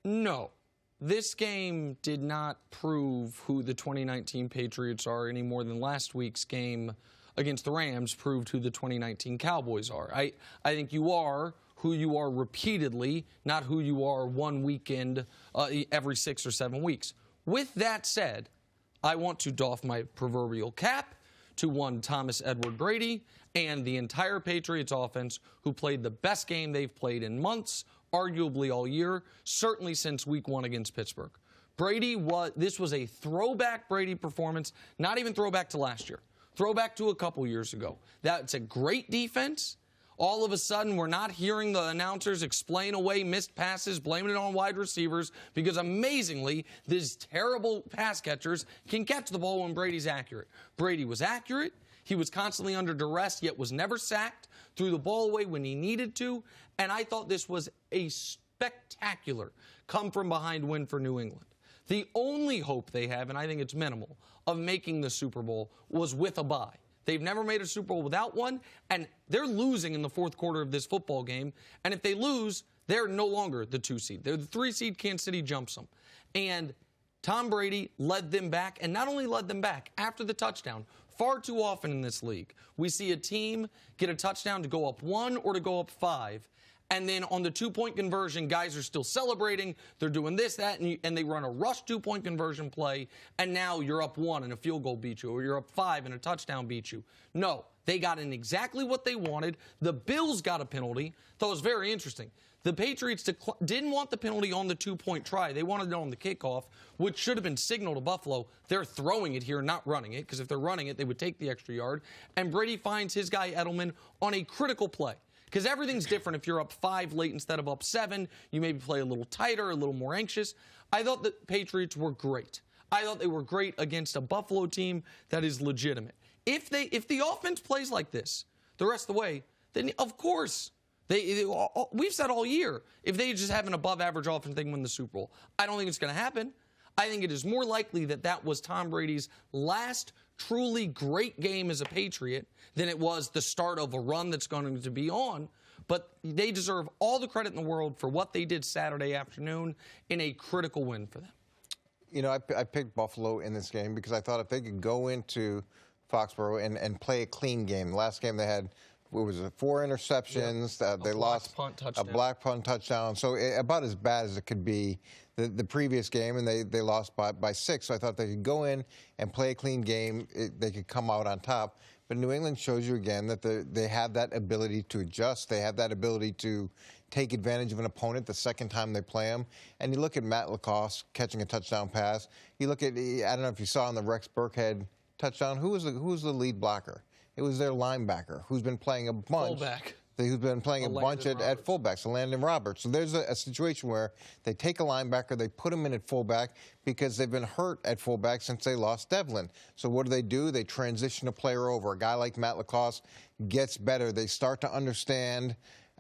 No. This game did not prove who the 2019 Patriots are any more than last week's game against the Rams proved who the 2019 Cowboys are. I think you are who you are repeatedly, not who you are one weekend every 6 or 7 weeks. With that said, I want to doff my proverbial cap to one Thomas Edward Brady and the entire Patriots offense, who played the best game they've played in months, arguably all year, certainly since week 1 against Pittsburgh. This was a throwback Brady performance, not even throwback to last year, throwback to a couple years ago. That's a great defense. All of a sudden, we're not hearing the announcers explain away missed passes, blaming it on wide receivers, because amazingly, these terrible pass catchers can catch the ball when Brady's accurate. Brady was accurate. He was constantly under duress, yet was never sacked, threw the ball away when he needed to, and I thought this was a spectacular come-from-behind win for New England. The only hope they have, and I think it's minimal, of making the Super Bowl was with a bye. They've never made a Super Bowl without one, and they're losing in the fourth quarter of this football game. And if they lose, they're no longer the 2 seed. They're the 3 seed. Kansas City jumps them. And Tom Brady led them back, and not only led them back, after the touchdown, far too often in this league, we see a team get a touchdown to go up 1 or to go up 5. And then on the 2-point conversion, guys are still celebrating. They're doing this, that, and they run a rush 2-point conversion play, and now you're up 1 and a field goal beat you, or you're up 5 and a touchdown beat you. No, they got in exactly what they wanted. The Bills got a penalty. That was very interesting. The Patriots didn't want the penalty on the 2-point try. They wanted it on the kickoff, which should have been signaled to Buffalo. They're throwing it here, not running it, because if they're running it, they would take the extra yard. And Brady finds his guy Edelman on a critical play. Because everything's different if you're up 5 late instead of up 7. You maybe play a little tighter, a little more anxious. I thought the Patriots were great. I thought they were great against a Buffalo team that is legitimate. If the offense plays like this the rest of the way, then of course, we've said all year, if they just have an above-average offense, they can win the Super Bowl. I don't think it's going to happen. I think it is more likely that that was Tom Brady's last truly great game as a Patriot than it was the start of a run that's going to be on. But they deserve all the credit in the world for what they did Saturday afternoon in a critical win for them. You know, I picked Buffalo in this game because I thought if they could go into Foxborough and play a clean game. The last game they had, what was it, 4 interceptions. Yep. They lost a black punt touchdown. So about as bad as it could be the previous game, and they lost by 6. So I thought they could go in and play a clean game. They could come out on top. But New England shows you again that they have that ability to adjust. They have that ability to take advantage of an opponent the second time they play them. And you look at Matt LaCosse catching a touchdown pass. You look at, I don't know if you saw on the Rex Burkhead touchdown, who was the lead blocker? It was their linebacker, who's been playing a bunch. Fullback. Who's been playing a bunch at fullback, so Landon Roberts. So there's a situation where they take a linebacker, they put him in at fullback because they've been hurt at fullback since they lost Devlin. So what do? They transition a player over. A guy like Matt LaCosse gets better. They start to understand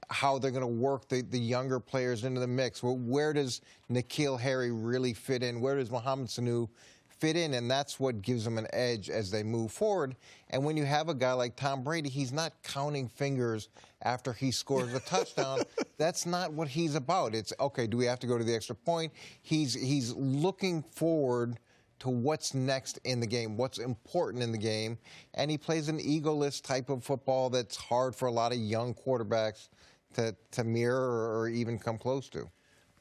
how they're going to work the younger players into the mix. Well, where does N'Keal Harry really fit in? Where does Mohamed Sanu fit in? And that's what gives them an edge as they move forward. And when you have a guy like Tom Brady, he's not counting fingers after he scores a touchdown. That's not what he's about. It's, okay, do we have to go to the extra point? He's looking forward to what's next in the game, what's important in the game. And he plays an egoless type of football that's hard for a lot of young quarterbacks to mirror or even come close to.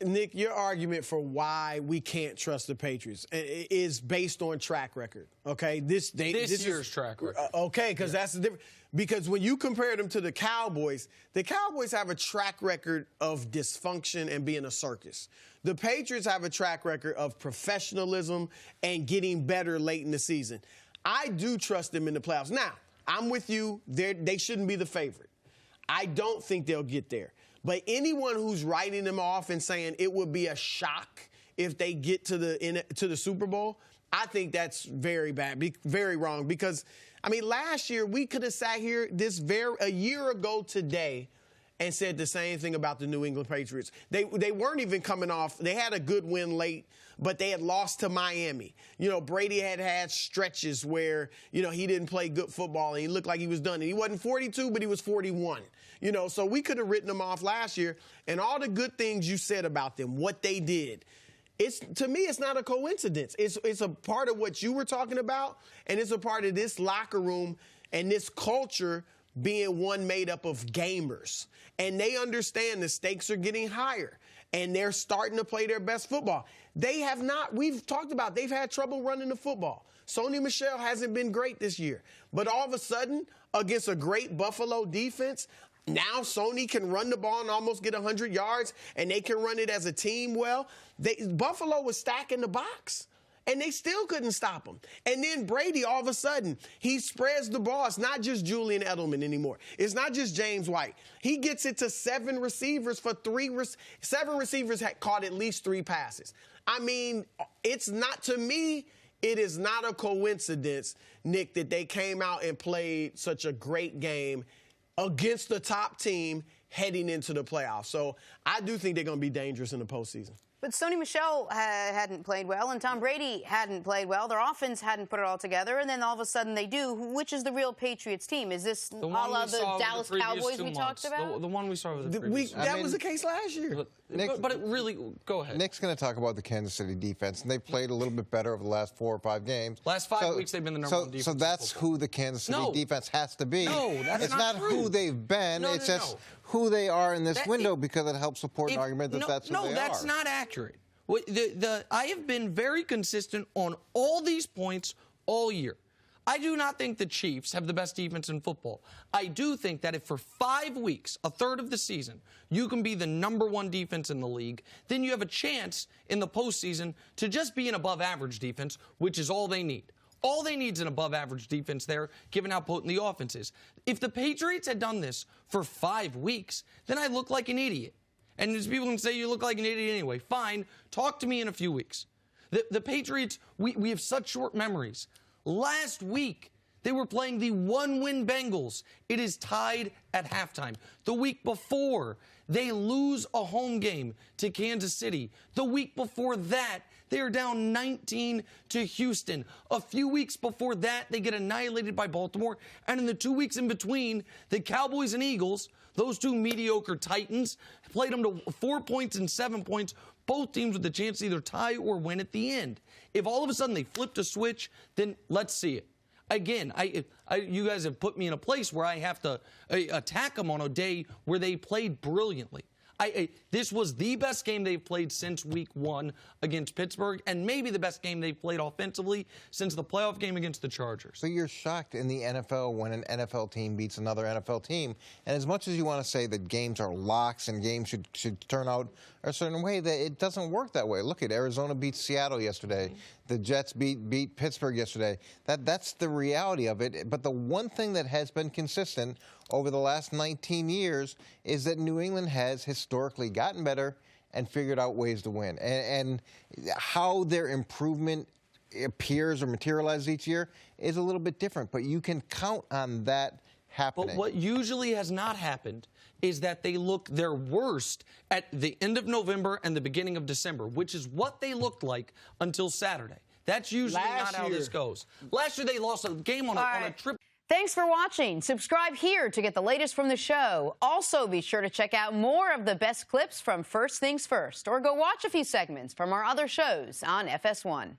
Nick, your argument for why we can't trust the Patriots is based on track record, okay? This year's track record. Okay, because that's the difference. Because when you compare them to the Cowboys have a track record of dysfunction and being a circus. The Patriots have a track record of professionalism and getting better late in the season. I do trust them in the playoffs. Now, I'm with you. They shouldn't be the favorite. I don't think they'll get there. But anyone who's writing them off and saying it would be a shock if they get to the Super Bowl, I think that's very bad, very wrong. Because, I mean, last year we could have sat here a year ago today and said the same thing about the New England Patriots. They weren't even coming off. They had a good win late, but they had lost to Miami. You know, Brady had stretches where, you know, he didn't play good football and he looked like he was done. And he wasn't 42, but he was 41. You know, so we could have written them off last year. And all the good things you said about them, what they did, to me, it's not a coincidence. It's a part of what you were talking about, and it's a part of this locker room and this culture being one made up of gamers. And they understand the stakes are getting higher, and they're starting to play their best football. They have not, we've talked about, they've had trouble running the football. Sony Michel hasn't been great this year. But all of a sudden, against a great Buffalo defense, now Sony can run the ball and almost get 100 yards, and they can run it as a team well. Buffalo was stacking the box, and they still couldn't stop him. And then Brady, all of a sudden, he spreads the ball. It's not just Julian Edelman anymore. It's not just James White. He gets it to 7 receivers for 7 receivers had caught at least 3 passes. I mean, it's not, to me, it is not a coincidence, Nick, that they came out and played such a great game against the top team heading into the playoffs. So I do think they're going to be dangerous in the postseason. But Sony Michel hadn't played well, and Tom Brady hadn't played well. Their offense hadn't put it all together, and then all of a sudden they do. Which is the real Patriots team? Is this a la the Dallas Cowboys we talked about? The one we saw with the previous That was the case last year. But it really, go ahead. Nick's going to talk about the Kansas City defense, and they played a little bit better over the last 4 or 5 games. Last 5 weeks, they've been the number one defense. So that's who the Kansas City defense has to be. No, that's it's not true. who they've been. It's just who they are in this window, because it helps support an argument that that's who they are. No, that's not accurate. I have been very consistent on all these points all year. I do not think the Chiefs have the best defense in football. I do think that if for 5 weeks, a third of the season, you can be the number 1 defense in the league, then you have a chance in the postseason to just be an above-average defense, which is all they need. All they need is an above-average defense there, given how potent the offense is. If the Patriots had done this for 5 weeks, then I look like an idiot. And there's people can say you look like an idiot anyway. Fine, talk to me in a few weeks. The Patriots, we have such short memories. Last week, they were playing the 1-win Bengals. It is tied at halftime. The week before, they lose a home game to Kansas City. The week before that, they are down 19 to Houston. A few weeks before that, they get annihilated by Baltimore. And in the 2 weeks in between, the Cowboys and Eagles, those 2 mediocre Titans, played them to 4 points and 7 points, both teams with the chance to either tie or win at the end. If all of a sudden they flipped a switch, then let's see it. Again, you guys have put me in a place where I have to attack them on a day where they played brilliantly. This was the best game they've played since week 1 against Pittsburgh, and maybe the best game they've played offensively since the playoff game against the Chargers. So you're shocked in the NFL when an NFL team beats another NFL team. And as much as you want to say that games are locks and games should turn out a certain way, that it doesn't work that way. Look at Arizona beat Seattle yesterday. The Jets beat Pittsburgh yesterday. That's the reality of it. But the one thing that has been consistent over the last 19 years is that New England has historically gotten better and figured out ways to win. And how their improvement appears or materializes each year is a little bit different. But you can count on that happening. But what usually has not happened is that they look their worst at the end of November and the beginning of December, which is what they looked like until Saturday. That's usually not how this goes. Last year they lost a game on a trip. Thanks for watching. Subscribe here to get the latest from the show. Also, be sure to check out more of the best clips from First Things First, or go watch a few segments from our other shows on FS1.